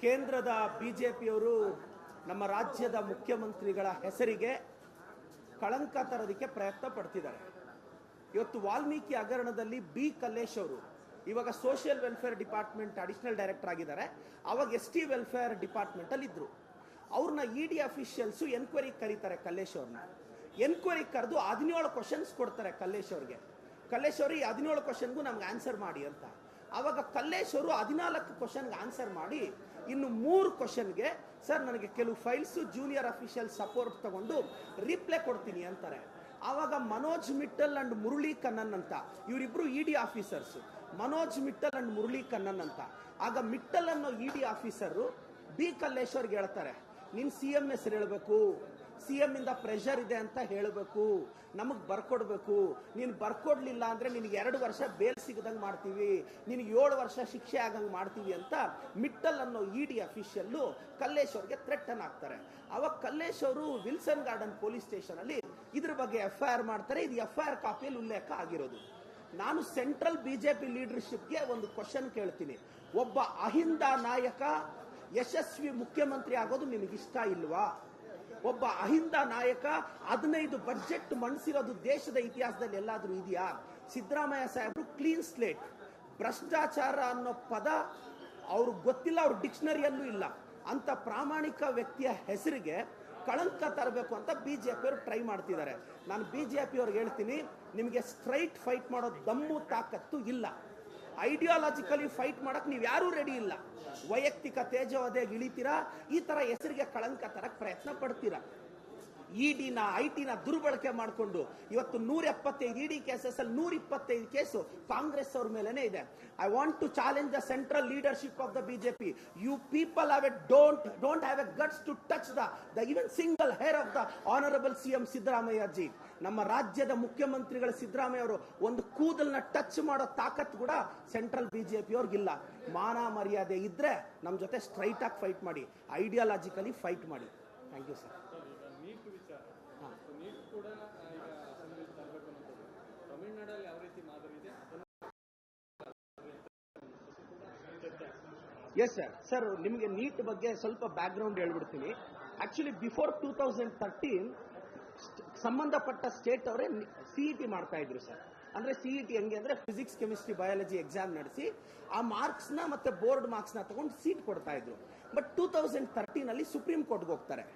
ಕೇಂದ್ರದ ಬಿಜೆಪಿಯವರು ನಮ್ಮ ರಾಜ್ಯದ ಮುಖ್ಯಮಂತ್ರಿಗಳ ಹೆಸರಿಗೆ ಕಳಂಕ ತರೋದಕ್ಕೆ ಪ್ರಯತ್ನ ಪಡ್ತಿದ್ದಾರೆ. ಇವತ್ತು ವಾಲ್ಮೀಕಿ ಹಗರಣದಲ್ಲಿ ಬಿ ಕಲ್ಲೇಶ್ ಅವರು ಇವಾಗ social welfare department additional director ಆಗಿದ್ದಾರೆ. ಅವಾಗ ST ವೆಲ್ಫೇರ್ ಡಿಪಾರ್ಟ್ಮೆಂಟ್ ಅಲ್ಲಿ ಇದ್ರು. ಅವ್ರನ್ನ ED ಅಫಿಷಿಯಲ್ಸ್ ಎನ್ಕ್ವೈರಿ ಕರೀತಾರೆ. ಕಲ್ಲೇಶ್ ಅವ್ರನ್ನ ಎನ್ಕ್ವೈರಿ ಕರೆದು 17 ಕ್ವಶನ್ಸ್ ಕೊಡ್ತಾರೆ ಕಲ್ಲೇಶ್ ಅವ್ರಿಗೆ. ಕಲ್ಲೇಶ್ ಅವರು ಈ 17 ಕ್ವಶನ್ಗೂ ನಮ್ಗೆ ಆನ್ಸರ್ ಮಾಡಿ ಅಂತ. ಆವಾಗ ಕಲ್ಲೇಶ್ ಅವರು 14 ಕ್ವಶನ್ಗೆ ಆನ್ಸರ್ ಮಾಡಿ ಇನ್ನು 3 ಕ್ವಶನ್ಗೆ ಸರ್ ನನಗೆ ಕೆಲವು ಫೈಲ್ಸ್ ಜೂನಿಯರ್ ಅಫಿಷಿಯಲ್ ಸಪೋರ್ಟ್ ತಗೊಂಡು ರಿಪ್ಲೈ ಕೊಡ್ತೀನಿ ಅಂತಾರೆ. ಆವಾಗ ಮನೋಜ್ ಮಿಟ್ಟಲ್ ಅಂಡ್ ಮುರಳಿ ಕಣ್ಣನ್ ಅಂತ ಇವರಿಬ್ರು ED officers. Manoj Mittal and Murali Kannan ಅಂತ. ಆಗ ಮಿಟ್ಟಲ್ ಅನ್ನೋ ED ಆಫೀಸರು ಬಿ ಕಲ್ಲೇಶ್ ಅವ್ರಿಗೆ ಹೇಳ್ತಾರೆ, ನೀನ್ CM ಹೆಸರು ಹೇಳಬೇಕು, CM ಇಂದ ಪ್ರೆಷರ್ ಇದೆ ಅಂತ ಹೇಳಬೇಕು, ನಮಗ್ ಬರ್ಕೊಡ್ಬೇಕು. ನೀನು ಬರ್ಕೊಡ್ಲಿಲ್ಲ ಅಂದ್ರೆ ನಿನಗೆ 2 ವರ್ಷ ಬೇಲ್ ಸಿಗದಂಗ್ ಮಾಡ್ತೀವಿ, ನಿನಗೆ 7 ವರ್ಷ ಶಿಕ್ಷೆ ಆಗಂಗ್ ಮಾಡ್ತೀವಿ ಅಂತ ಮಿಟ್ಟಲ್ ಅನ್ನೋ ED ಅಫಿಷಿಯಲ್ಲು ಕಲ್ಲೇಶ್ ಅವ್ರಿಗೆ ಥ್ರೆಟ್ ಅನ್ನು ಹಾಕ್ತಾರೆ. ಅವಾಗ ಕಲ್ಲೇಶ್ ಅವರು ವಿಲ್ಸನ್ ಗಾರ್ಡನ್ ಪೊಲೀಸ್ ಸ್ಟೇಷನ್ ಅಲ್ಲಿ ಇದ್ರ ಬಗ್ಗೆ FIR ಮಾಡ್ತಾರೆ. ಇದು FIR ಕಾಪಿಯಲ್ಲಿ ಉಲ್ಲೇಖ ಆಗಿರೋದು. ನಾನು ಸೆಂಟ್ರಲ್ ಬಿಜೆಪಿ ಲೀಡರ್ಶಿಪ್ಗೆ ಒಂದು ಕ್ವಶನ್ ಕೇಳ್ತೀನಿ. ಒಬ್ಬ ಅಹಿಂದ ನಾಯಕ ಯಶಸ್ವಿ ಮುಖ್ಯಮಂತ್ರಿ ಆಗೋದು ನಿಮಗಿಷ್ಟ ಇಲ್ವಾ? ಒಬ್ಬ ಅಹಿಂದ ನಾಯಕ 15 ಬಜೆಟ್ ಮಂಡಿಸಿರೋದು ದೇಶದ ಇತಿಹಾಸದಲ್ಲಿ ಎಲ್ಲಾದ್ರೂ ಇದೆಯಾ? ಸಿದ್ದರಾಮಯ್ಯ ಸಾಹೇಬರು ಕ್ಲೀನ್ ಸ್ಲೇಟ್. ಭ್ರಷ್ಟಾಚಾರ ಅನ್ನೋ ಪದ ಅವ್ರಿಗೆ ಗೊತ್ತಿಲ್ಲ, ಅವ್ರ ಡಿಕ್ಷನರಿಯಲ್ಲೂ ಇಲ್ಲ. ಅಂತ ಪ್ರಾಮಾಣಿಕ ವ್ಯಕ್ತಿಯ ಹೆಸರಿಗೆ ಕಳಂಕ ತರಬೇಕು ಅಂತ ಬಿಜೆಪಿಯವರು ಟ್ರೈ ಮಾಡ್ತಿದ್ದಾರೆ. ನಾನು ಬಿಜೆಪಿಯವ್ರಿಗೆ ಹೇಳ್ತೀನಿ, ನಿಮಗೆ ಸ್ಟ್ರೈಟ್ ಫೈಟ್ ಮಾಡೋ ದಮ್ಮು ತಾಕತ್ತು ಇಲ್ಲ. ಐಡಿಯಾಲಜಿಕಲಿ ಫೈಟ್ ಮಾಡಕ್ ನೀವು ಯಾರೂ ರೆಡಿ ಇಲ್ಲ. ವೈಯಕ್ತಿಕ ತೇಜೋವಧೆಗೆ ಇಳಿತೀರಾ, ಈ ತರ ಹೆಸರಿಗೆ ಕಳಂಕ ತರಕ್ ಪ್ರಯತ್ನ ಪಡ್ತೀರಾ. EDನ IT ನ ದುರ್ಬಳಕೆ ಮಾಡಿಕೊಂಡು ಇವತ್ತು 175 ED ಕೇಸಸ್ ಅಲ್ಲಿ 125 ಕೇಸು ಕಾಂಗ್ರೆಸ್ ಅವ್ರ ಮೇಲೇನೆ ಇದೆ. I want to challenge the central leadership of the BJP. You people have a don't have a guts to touch the even single hair of the honourable CM Siddaramaiah ji. ನಮ್ಮ ರಾಜ್ಯದ ಮುಖ್ಯಮಂತ್ರಿಗಳ ಸಿದ್ದರಾಮಯ್ಯ ಅವರು ಒಂದು ಕೂದಲ್ನ touch ಮಾಡೋ ತಾಕತ್ ಕೂಡ ಸೆಂಟ್ರಲ್ ಬಿಜೆಪಿ ಅವ್ರಿಗಿಲ್ಲ. ಮಾನ ಮರ್ಯಾದೆ ಇದ್ರೆ ನಮ್ಮ ಜೊತೆ ಸ್ಟ್ರೈಟ್ ಆಗಿ ಫೈಟ್ ಮಾಡಿ, ಐಡಿಯಾಲಜಿಕಲಿ ಫೈಟ್ ಮಾಡಿ. Thank you sir. Yes sir. Sir ನಿಮಗೆ ನೀಟ್ ಬಗ್ಗೆ ಸ್ವಲ್ಪ ಬ್ಯಾಕ್ ಗ್ರೌಂಡ್ ಹೇಳ್ಬಿಡ್ತೀನಿ. ಆಕ್ಚುಲಿ ಬಿಫೋರ್ 2013 ಸಂಬಂಧಪಟ್ಟ ಸ್ಟೇಟ್ ಅವರೇ CET ಮಾಡ್ತಾ ಇದ್ರು ಸರ್. ಅಂದ್ರೆ CET ಹೆಂಗೆ ಅಂದ್ರೆ ಫಿಸಿಕ್ಸ್, ಕೆಮಿಸ್ಟ್ರಿ, ಬಯಾಲಜಿ ಎಕ್ಸಾಮ್ ನಡೆಸಿ ಆ ಮಾರ್ಕ್ಸ್ ನ ಮತ್ತೆ ಬೋರ್ಡ್ ಮಾರ್ಕ್ಸ್ ನ ತಗೊಂಡು ಸೀಟ್ ಕೊಡ್ತಾ ಇದ್ರು. ಬಟ್ 2013 ಅಲ್ಲಿ ಸುಪ್ರೀಂ ಕೋರ್ಟ್ಗೆ ಹೋಗ್ತಾರೆ,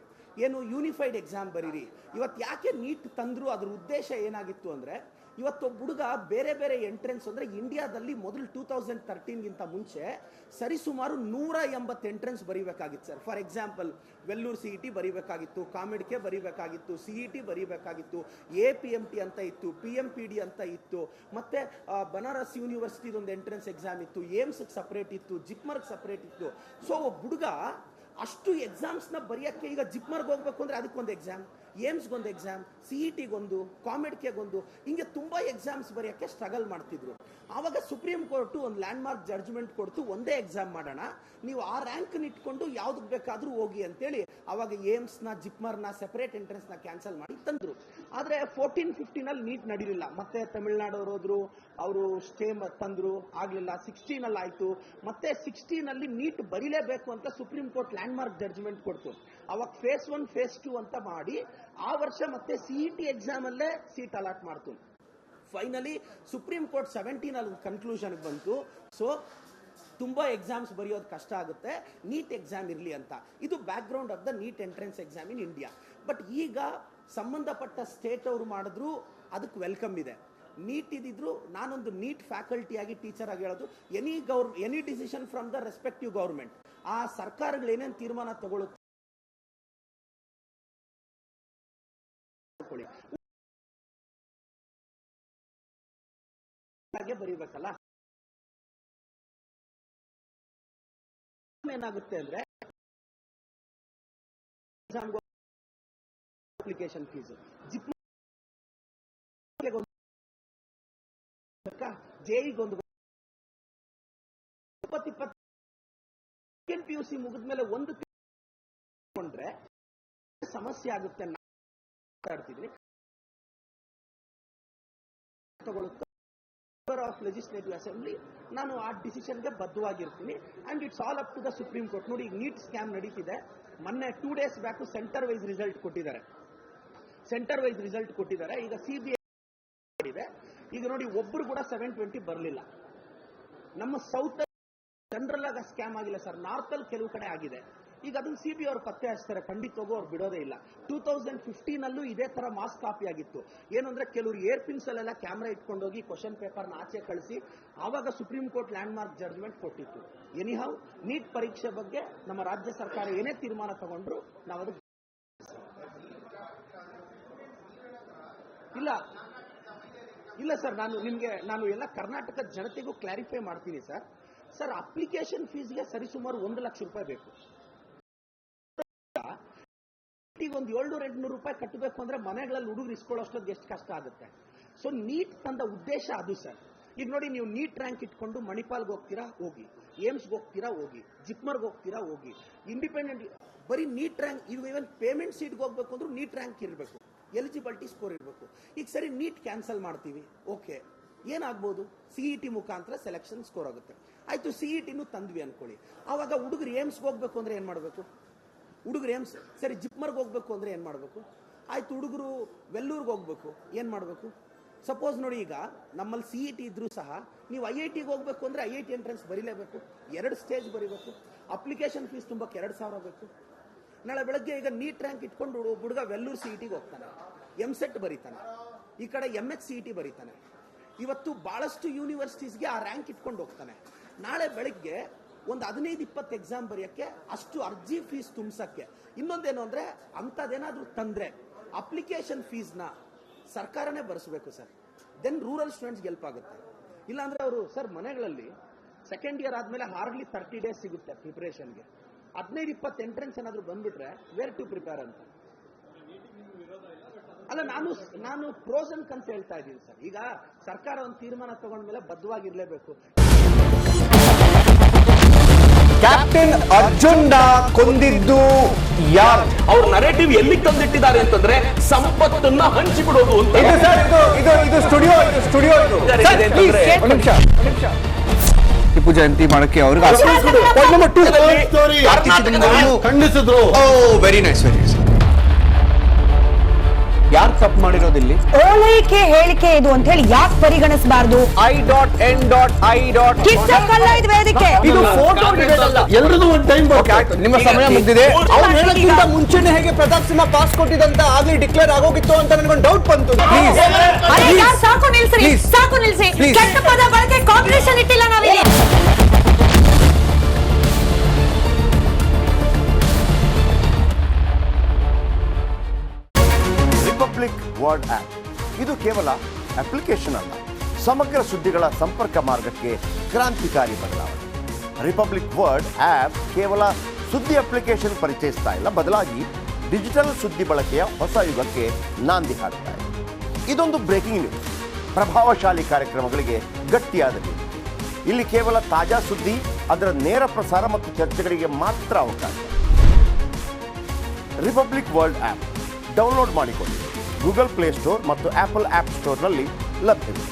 ಏನು ಯೂನಿಫೈಡ್ ಎಕ್ಸಾಮ್ ಬರೀರಿ. ಇವತ್ತು ಯಾಕೆ ನೀಟ್ ತಂದ್ರು, ಅದ್ರ ಉದ್ದೇಶ ಏನಾಗಿತ್ತು ಅಂದ್ರೆ, ಇವತ್ತೊಬ್ಬ ಹುಡುಗ ಬೇರೆ ಬೇರೆ ಎಂಟ್ರೆನ್ಸ್ ಅಂದ್ರೆ ಇಂಡಿಯಾದಲ್ಲಿ ಮೊದಲು 2013ಗಿಂತ ಮುಂಚೆ ಸರಿಸುಮಾರು 180 ಎಂಟ್ರೆನ್ಸ್ ಬರೀಬೇಕಾಗಿತ್ತು sir. For example Vellore CET ಬರೀಬೇಕಾಗಿತ್ತು, ಕಾಮೆಡ್ಕೆ ಬರೀಬೇಕಾಗಿತ್ತು, CET ಬರೀಬೇಕಾಗಿತ್ತು, APMT ಅಂತ ಇತ್ತು, PMPD ಅಂತ ಇತ್ತು, ಮತ್ತೆ ಬನಾರಸ್ ಯೂನಿವರ್ಸಿಟಿ ಒಂದು ಎಂಟ್ರೆನ್ಸ್ ಎಕ್ಸಾಮ್ ಇತ್ತು, ಏಮ್ಸ್ ಸಪರೇಟ್ ಇತ್ತು, ಜಿಪ್ಮರ್ಗ್ ಸಪರೇಟ್ ಇತ್ತು. ಸೊ ಒಬ್ಬ ಹುಡುಗ ಅಷ್ಟು ಎಕ್ಸಾಮ್ಸ್ನ ಬರೆಯೋಕ್ಕೆ ಈಗ ಜಿಪ್ಮರ್ಗೆ ಹೋಗ್ಬೇಕು ಅಂದ್ರೆ ಅದಕ್ಕೊಂದು ಎಕ್ಸಾಮ್, ಏಮ್ಸ್ಗೊಂದು ಎಕ್ಸಾಮ್, CETಗೊಂದು, ಕಾಮೆಡ್ಕೆಗೊಂದು, ಹಿಂಗೆ ತುಂಬಾ ಎಕ್ಸಾಮ್ಸ್ ಬರೆಯೋಕ್ಕೆ ಸ್ಟ್ರಗಲ್ ಮಾಡ್ತಿದ್ರು. ಆವಾಗ ಸುಪ್ರೀಂ ಕೋರ್ಟ್ ಒಂದು ಲ್ಯಾಂಡ್ ಮಾರ್ಕ್ ಜಡ್ಜ್ಮೆಂಟ್ ಕೊಡ್ತು, ಒಂದೇ ಎಕ್ಸಾಮ್ ಮಾಡೋಣ, ನೀವು ಆ ರ್ಯಾಂಕ್ ಇಟ್ಕೊಂಡು ಯಾವ್ದಕ್ಕೆ ಬೇಕಾದ್ರೂ ಹೋಗಿ ಅಂತೇಳಿ ಅವಾಗ ಏಮ್ಸ್ನ ಜಿಪ್ಮರ್ನ ಸೆಪರೇಟ್ ಎಂಟ್ರೆನ್ಸ್ನ ಕ್ಯಾನ್ಸಲ್ ಮಾಡಿ ತಂದ್ರು. ಆದ್ರೆ 14-15 ಅಲ್ಲಿ ನೀಟ್ ನಡೀಲಿಲ್ಲ. ಮತ್ತೆ ತಮಿಳುನಾಡವ್ರು ಹೋದ್ರು, ಅವರು ಸ್ಟೇ ತಂದ್ರು, ಆಗ್ಲಿಲ್ಲ. 16 ಅಲ್ಲಿ ಆಯ್ತು. ಮತ್ತೆ 16 ಅಲ್ಲಿ ನೀಟ್ ಬರೀಲೇಬೇಕು ಅಂತ supreme court landmark judgement ಕೊಡ್ತು. ಅವಾಗ ಫೇಸ್ 1 ಫೇಸ್ 2 ಅಂತ ಮಾಡಿ ಆ ವರ್ಷ ಮತ್ತೆ CET ಎಕ್ಸಾಮ್ ಅಲ್ಲೇ ಸೀಟ್ ಅಲಾಟ್ ಮಾಡ್ತು. ಫೈನಲಿ ಸುಪ್ರೀಂ ಕೋರ್ಟ್ 17 ಅಲ್ಲಿ ಕನ್ಕ್ಲೂಷನ್ ಬಂತು. ಸೊ ತುಂಬಾ ಎಕ್ಸಾಮ್ಸ್ ಬರೆಯೋದು ಕಷ್ಟ ಆಗುತ್ತೆ, ನೀಟ್ ಎಕ್ಸಾಮ್ ಇರಲಿ ಅಂತ. ಇದು back ground of the neat entrance exam in India. But ಈಗ ಸಂಬಂಧಪಟ್ಟ ಸ್ಟೇಟ್ ಅವರು ಮಾಡಿದ್ರು ಅದಕ್ಕೆ ವೆಲ್ಕಮ್ ಇದೆ. ನೀಟ್ ಇದ್ದಿದ್ರು ನಾನೊಂದು ನೀಟ್ ಫ್ಯಾಕಲ್ಟಿ ಆಗಿ ಟೀಚರ್ ಆಗಿ ಹೇಳೋದು, any decision from the respective government, ಆ ಸರ್ಕಾರಗಳು ಏನೇನು ತೀರ್ಮಾನ ತಗೊಳ್ಳುತ್ತೆ ಬರೀಬೇಕಲ್ಲ. ಏನಾಗುತ್ತೆ ಅಂದ್ರೆ ಅಪ್ಲಿಕೇಶನ್ ಫೀಸ್ ಜೆಇಗೊಂದು 20 PUC ಮುಗಿದ್ಮೇಲೆ ಒಂದು ಕೊಂಡ್ರೆ ಸಮಸ್ಯೆ ಆಗುತ್ತೆ. ಮಾತಾಡ್ತಿದ್ರಿ ತಗೊಳುತ್ತೆ ಆಫ್ ಲೆಜಿಸ್ಲೇಟಿವ್ ಅಸೆಂಬ್ಲಿ ನಾನು ಆ ಡಿಸಿಷನ್ಗೆ ಬದ್ಧವಾಗಿರ್ತೀನಿ and it's all up to the Supreme Court. ನೋಡಿ, ಈಗ ನೀಟ್ ಸ್ಕ್ಯಾಮ್ ನಡೀತಿದೆ. ಮೊನ್ನೆ 2 days back centre wise result ಕೊಟ್ಟಿದ್ದಾರೆ. ಈಗ CBI ಇದೆ. ಈಗ ನೋಡಿ, ಒಬ್ಬರು ಕೂಡ 720 ಬರಲಿಲ್ಲ. ನಮ್ಮ ಸೌತ್ ಜನರಲ್ ಆಗ ಸ್ಕ್ಯಾಮ್ ಆಗಿಲ್ಲ ಸರ್, ನಾರ್ತ್ ಅಲ್ಲಿ ಕೆಲವು ಕಡೆ ಆಗಿದೆ. ಈಗ ಅದನ್ನ CBI ಅವರು ಪತ್ತೆ ಹಚ್ತಾರೆ, ಖಂಡಿತವಾಗೂ ಅವ್ರು ಬಿಡೋದೇ ಇಲ್ಲ. 2015 ಇದೇ ತರ ಮಾಸ್ ಕಾಪಿ ಆಗಿತ್ತು. ಏನು ಅಂದ್ರೆ, ಕೆಲವರು ಏರ್ ಪಿನ್ಸ್ ಅಲ್ಲೆಲ್ಲ ಕ್ಯಾಮ್ರಾ ಇಟ್ಕೊಂಡೋಗಿ ಕ್ವಶನ್ ಪೇಪರ್ನ ಆಚೆ ಕಳಿಸಿ ಆವಾಗ supreme court landmark judgement ಕೊಟ್ಟಿತ್ತು. ಎನಿಹೌ, ನೀಟ್ ಪರೀಕ್ಷೆ ಬಗ್ಗೆ ನಮ್ಮ ರಾಜ್ಯ ಸರ್ಕಾರ ಏನೇ ತೀರ್ಮಾನ ತಗೊಂಡ್ರು ನಾವು ಅದಕ್ಕೆ ಇಲ್ಲ ಸರ್. ನಾನು ಎಲ್ಲ ಕರ್ನಾಟಕದ ಜನತೆಗೂ ಕ್ಲಾರಿಫೈ ಮಾಡ್ತೀನಿ ಸರ್. ಅಪ್ಲಿಕೇಶನ್ ಫೀಸ್ಗೆ ಸರಿಸುಮಾರು 1 ಲಕ್ಷ ರೂಪಾಯಿ ಬೇಕು. ಒಂದು 700-800 ರೂಪಾಯಿ ಕಟ್ಟಬೇಕು ಅಂದ್ರೆ ಮನೆಗಳಲ್ಲಿ ಹುಡುಗರು ಇಸ್ಕೊಳ್ಳೋಷ್ಟೊಂದು ಎಷ್ಟು ಕಷ್ಟ ಆಗುತ್ತೆ. ಸೊ ನೀಟ್ ತಂದ ಉದ್ದೇಶ ಅದು ಸರ್. ಈಗ ನೋಡಿ, ನೀವು ನೀಟ್ ರ್ಯಾಂಕ್ ಇಟ್ಕೊಂಡು ಮಣಿಪಾಲ್ಗೆ ಹೋಗ್ತೀರಾ, ಹೋಗಿ. ಏಮ್ಸ್ಗೆ ಹೋಗ್ತೀರಾ, ಹೋಗಿ. ಜಿಪ್ಮರ್ಗೆ ಹೋಗ್ತೀರಾ, ಹೋಗಿ. ಇಂಡಿಪೆಂಡೆಂಟ್ ಬರೀ ನೀಟ್ ರ್ಯಾಂಕ್, ಇವನ್ ಪೇಮೆಂಟ್ ಸೀಟ್ಗೆ ಹೋಗ್ಬೇಕು ಅಂದ್ರೂ ನೀಟ್ ರ್ಯಾಂಕ್ ಇರಬೇಕು, ಎಲಿಜಿಬಿಲಿಟಿ ಸ್ಕೋರ್ ಇರಬೇಕು. ಈಗ ಸರಿ, ನೀಟ್ ಕ್ಯಾನ್ಸಲ್ ಮಾಡ್ತೀವಿ, ಓಕೆ, ಏನಾಗ್ಬೋದು? CET ಮುಖಾಂತರ ಸೆಲೆಕ್ಷನ್ ಸ್ಕೋರ್ ಆಗುತ್ತೆ. ಆಯ್ತು, CETನೂ ತಂದ್ವಿ ಅನ್ಕೊಳ್ಳಿ. ಆವಾಗ ಹುಡುಗರು ಏಮ್ಸ್ಗೆ ಹೋಗ್ಬೇಕು ಅಂದ್ರೆ ಏನ್ ಮಾಡಬೇಕು? ಸರಿ, ಜಿಪ್ಮರ್ಗೆ ಹೋಗ್ಬೇಕು ಅಂದ್ರೆ ಏನ್ ಮಾಡಬೇಕು? ಆಯ್ತು, ಹುಡುಗರು ವೆಲ್ಲೂರ್ಗೆ ಹೋಗ್ಬೇಕು, ಏನ್ ಮಾಡಬೇಕು? ಸಪೋಸ್ ನೋಡಿ, ಈಗ ನಮ್ಮಲ್ಲಿ CET ಇದ್ರೂ ಸಹ ನೀವು IITಗೆ ಹೋಗ್ಬೇಕು ಅಂದ್ರೆ IIT ಎಂಟ್ರೆನ್ಸ್ ಬರೀಲೇಬೇಕು, 2 ಸ್ಟೇಜ್ ಬರೀಬೇಕು, ಅಪ್ಲಿಕೇಶನ್ ಫೀಸ್ ತುಂಬಕ್ಕೆ 2,000 ಬೇಕು. ನಾಳೆ ಬೆಳಗ್ಗೆ ಈಗ ನೀಟ್ ರ್ಯಾಂಕ್ ಇಟ್ಕೊಂಡು ಹುಡುಗ ವೆಲ್ಲೂರ್ CETಗೆ ಹೋಗ್ತಾನೆ, MSET ಬರೀತಾನೆ, ಈ ಕಡೆ MH CET ಬರೀತಾನೆ. ಇವತ್ತು ಬಹಳಷ್ಟು ಯೂನಿವರ್ಸಿಟೀಸ್ಗೆ ಆ ರ್ಯಾಂಕ್ ಇಟ್ಕೊಂಡು ಹೋಗ್ತಾನೆ. ನಾಳೆ ಬೆಳಗ್ಗೆ ಒಂದು 15-20 ಎಕ್ಸಾಮ್ ಬರೆಯಕ್ಕೆ ಅಷ್ಟು ಅರ್ಜಿ ಫೀಸ್ ತುಂಬಿಸಕ್ಕೆ. ಇನ್ನೊಂದೇನು ಅಂದ್ರೆ, ಅಂಥದ್ದೇನಾದ್ರೂ ತಂದ್ರೆ ಅಪ್ಲಿಕೇಶನ್ ಫೀಸ್ನ ಸರ್ಕಾರನೇ ಭರಿಸಬೇಕು ಸರ್. ದೆನ್ ರೂರಲ್ ಸ್ಟೂಡೆಂಟ್ಸ್ಗೆ ಹೆಲ್ಪ್ ಆಗುತ್ತೆ. ಇಲ್ಲಾಂದ್ರೆ ಅವರು ಸರ್ ಮನೆಗಳಲ್ಲಿ ಸೆಕೆಂಡ್ ಇಯರ್ ಆದ್ಮೇಲೆ ಹಾರ್ಡ್ಲಿ 30 days ಸಿಗುತ್ತೆ ಪ್ರಿಪರೇಷನ್ಗೆ. 15-20 ಎಂಟ್ರೆನ್ಸ್ ಏನಾದ್ರು ಬಂದ್ಬಿಟ್ರೆ ವೇರ್ ಟು ಪ್ರಿಪೇರ್ ಅಂತ. ಅಲ್ಲ, ನಾನು ಪ್ರೋಸ್ ಅಂಡ್ ಕನ್ಸ್ ಹೇಳ್ತಾ ಇದ್ದೀನಿ ಸರ್. ಈಗ ಸರ್ಕಾರ ಒಂದು ತೀರ್ಮಾನ ತಗೊಂಡ್ಮೇಲೆ ಬದ್ಧವಾಗಿರ್ಲೇಬೇಕು. ಕ್ಯಾಪ್ಟನ್ ಅರ್ಜುನ್ ಕೊಂದಿದ್ದು ಯಾರು? ಅವ್ರ ನರೇಟಿವ್ ಎಲ್ಲಿ ತಂದಿಟ್ಟಿದ್ದಾರೆ ಅಂತಂದ್ರೆ ಸಂಪತ್ತನ್ನ ಹಂಚಿಬಿಡೋದು ಅಂತ. ಇದು ಸ್ಟುಡಿಯೋ ಟಿಪ್ಪು ಜಯಂತಿ ಮಾಡಕ್ಕೆ ಅವ್ರಿಗೆ ಖಂಡಿಸಿದ್ರು. Very nice. ಯಾರು ತಪ್ಪು ಮಾಡಿರೋದಿಲ್ಲಿ? ಓಲೈಕೆ ಹೇಳಿಕೆ ಇದು ಅಂತ ಹೇಳಿ ಯಾಕೆ ಪರಿಗಣಿಸಬಾರದು? I.N.I. ಇದು ವೇದಿಕೆ, ಇದು ಫೋಟೋ ಡಿಬೇಟ್ ಅಲ್ಲ. ಎಲ್ಲರದು ಒಂದು ಟೈಮ್. ನಿಮ್ಮ ಸಮಯ ಮುಗಿದಿದೆ. ಅವ್ರು ಹೇಳೋಕ್ಕಿಂತ ಮುಂಚೆನೆ ಹೇಗೆ ಪ್ರತಾಪ್ ಸಿಂಹ ಪಾಸ್ ಕೊಟ್ಟಿದಂತ ಆಗ್ಲಿ ಡಿಕ್ಲೇರ್ ಆಗೋಗಿತ್ತು ಅಂತ ನನಗೊಂದು ಡೌಟ್ ಬಂತು. ಸಾಕು ನಿಲ್ಸಿ. ಕೆಟ್ಟ ಪದ ಬಳಕೆ ಕಾಂಬಿನೇಷನ್ ಇಟ್ಟಿಲ್ಲ ನಾವಿಲ್ಲಿ. ರಿಪಬ್ಲಿಕ್ ವರ್ಡ್ ಆಪ್ ಇದು ಕೇವಲ ಅಪ್ಲಿಕೇಶನ್ ಅಲ್ಲ, ಸಮಗ್ರ ಸುದ್ದಿಗಳ ಸಂಪರ್ಕ ಮಾರ್ಗಕ್ಕೆ ಕ್ರಾಂತಿಕಾರಿ ಬದಲಾವಣೆ. ರಿಪಬ್ಲಿಕ್ ವರ್ಡ್ ಆಪ್ ಕೇವಲ ಸುದ್ದಿ ಅಪ್ಲಿಕೇಶನ್ ಪರಿಚಯಿಸ್ತಾ ಇಲ್ಲ, ಬದಲಾಗಿ ಡಿಜಿಟಲ್ ಸುದ್ದಿ ಬಳಕೆಯ ಹೊಸ ಯುಗಕ್ಕೆ ನಾಂದಿ ಹಾಡ್ತಾ ಇದೆ. ಇದೊಂದು ಬ್ರೇಕಿಂಗ್ ನ್ಯೂಸ್, ಪ್ರಭಾವಶಾಲಿ ಕಾರ್ಯಕ್ರಮಗಳಿಗೆ ಗಟ್ಟಿಯಾದ ನ್ಯೂಸ್. ಇಲ್ಲಿ ಕೇವಲ ತಾಜಾ ಸುದ್ದಿ, ಅದರ ನೇರ ಪ್ರಸಾರ ಮತ್ತು ಚರ್ಚೆಗಳಿಗೆ ಮಾತ್ರ ಅವಕಾಶ. ರಿಪಬ್ಲಿಕ್ ವರ್ಲ್ಡ್ ಆಪ್ ಡೌನ್ಲೋಡ್ ಮಾಡಿಕೊಳ್ಳಿ. ಗೂಗಲ್ ಪ್ಲೇ ಸ್ಟೋರ್ ಮತ್ತು ಆಪಲ್ ಆಪ್ ಸ್ಟೋರ್ನಲ್ಲಿ ಲಭ್ಯವಿದೆ.